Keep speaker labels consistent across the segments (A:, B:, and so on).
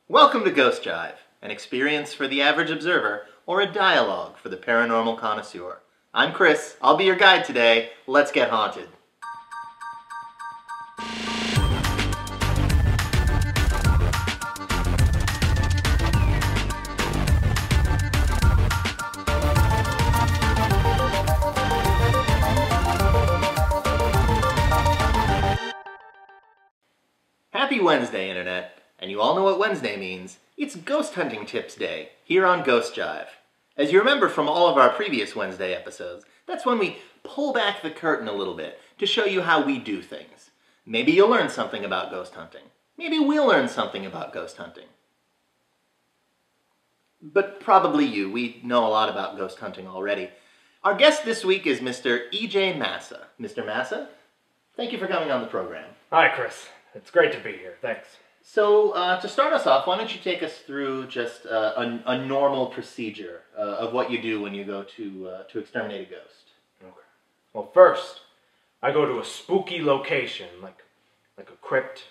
A: Welcome to Ghost Jive, an experience for the average observer, or a dialogue for the paranormal connoisseur. I'm Chris, I'll be your guide today. Let's get haunted. Happy Wednesday, Internet. And you all know what Wednesday means. It's Ghost Hunting Tips Day, here on Ghost Jive. As you remember from all of our previous Wednesday episodes, that's when we pull back the curtain a little bit to show you how we do things. Maybe you'll learn something about ghost hunting. Maybe we'll learn something about ghost hunting. But probably you. We know a lot about ghost hunting already. Our guest this week is Mr. E.J. Massa. Mr. Massa, thank you for coming on the program.
B: Hi, Chris. It's great to be here. Thanks.
A: So, to start us off, why don't you take us through just a normal procedure of what you do when you go to exterminate a ghost?
B: Okay. Well, first, I go to a spooky location, like a crypt,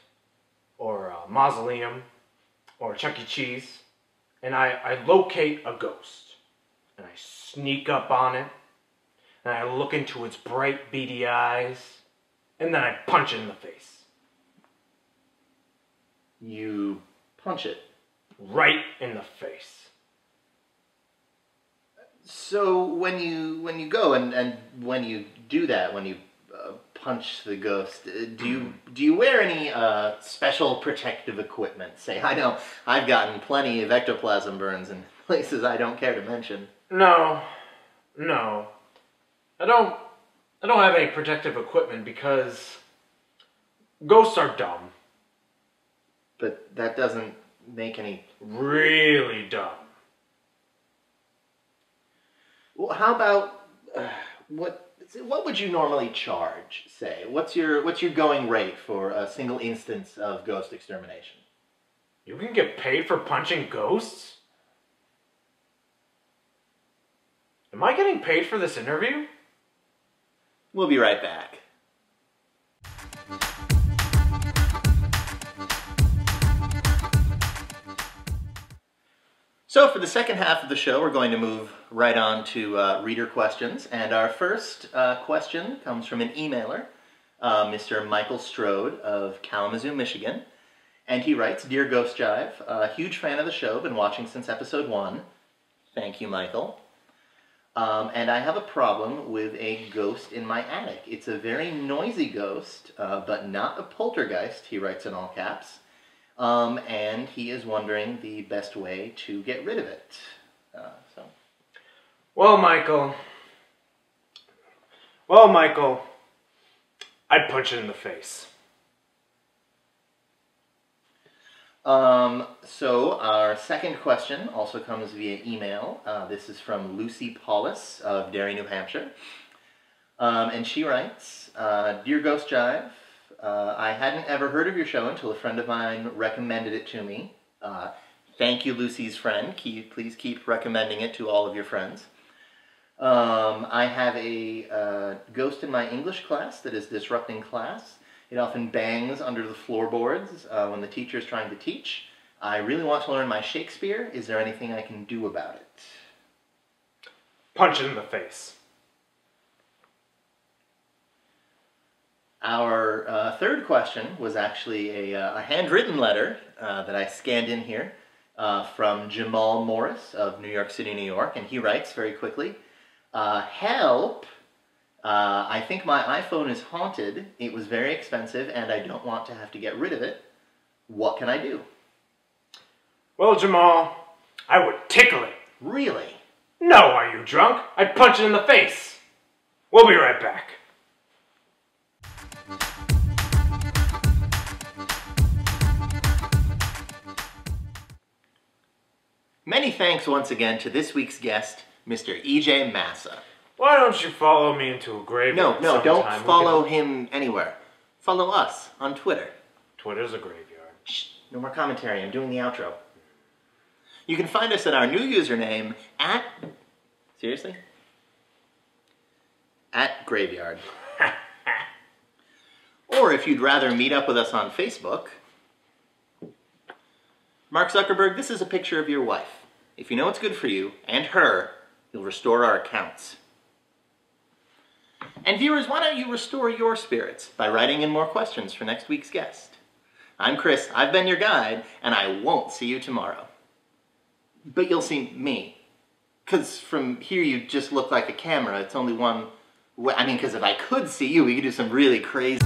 B: or a mausoleum, or a Chuck E. Cheese, and I locate a ghost, and I sneak up on it, and I look into its bright, beady eyes, and then I punch it in the face.
A: You punch it?
B: Right in the face.
A: So when you go and when you do that, when you punch the ghost, do you wear any special protective equipment? Say, I know I've gotten plenty of ectoplasm burns in places I don't care to mention.
B: No. I don't have any protective equipment because ghosts are dumb.
A: But that doesn't make any...
B: Really dumb.
A: Well, how about... what would you normally charge, say? What's your going rate for a single instance of ghost extermination?
B: You can get paid for punching ghosts? Am I getting paid for this interview?
A: We'll be right back. So for the second half of the show, we're going to move right on to reader questions. And our first question comes from an emailer, Mr. Michael Strode of Kalamazoo, Michigan. And he writes, Dear Ghost Jive, a huge fan of the show, been watching since episode 1. Thank you, Michael. And I have a problem with a ghost in my attic. It's a very noisy ghost, but not a poltergeist, he writes in all caps. And he is wondering the best way to get rid of it.
B: Well, Michael, I'd punch it in the face.
A: So our second question also comes via email. This is from Lucy Paulus of Derry, New Hampshire. And she writes, Dear Ghost Jive, I hadn't ever heard of your show until a friend of mine recommended it to me. Thank you, Lucy's friend. Please keep recommending it to all of your friends. I have a ghost in my English class that is disrupting class. It often bangs under the floorboards when the teacher is trying to teach. I really want to learn my Shakespeare. Is there anything I can do about it?
B: Punch it in the face.
A: Our third question was actually a handwritten letter that I scanned in here from Jamal Morris of New York City, New York, and he writes very quickly, Help! I think my iPhone is haunted. It was very expensive and I don't want to have to get rid of it. What can I do?
B: Well, Jamal, I would tickle it.
A: Really?
B: No, are you drunk? I'd punch it in the face. We'll be right back.
A: Many thanks once again to this week's guest, Mr. E.J. Massa.
B: Why don't you follow me into a graveyard
A: No,
B: sometime?
A: don't follow him anywhere. Follow us on Twitter.
B: Twitter's a graveyard.
A: Shh, no more commentary. I'm doing the outro. You can find us at our new username at... Seriously? At Graveyard. Or if you'd rather meet up with us on Facebook, Mark Zuckerberg, this is a picture of your wife. If you know what's good for you, and her, you'll restore our accounts. And viewers, why don't you restore your spirits by writing in more questions for next week's guest? I'm Chris, I've been your guide, and I won't see you tomorrow. But you'll see me. Because from here you just look like a camera, it's only one way. I mean, because if I could see you, we could do some really crazy...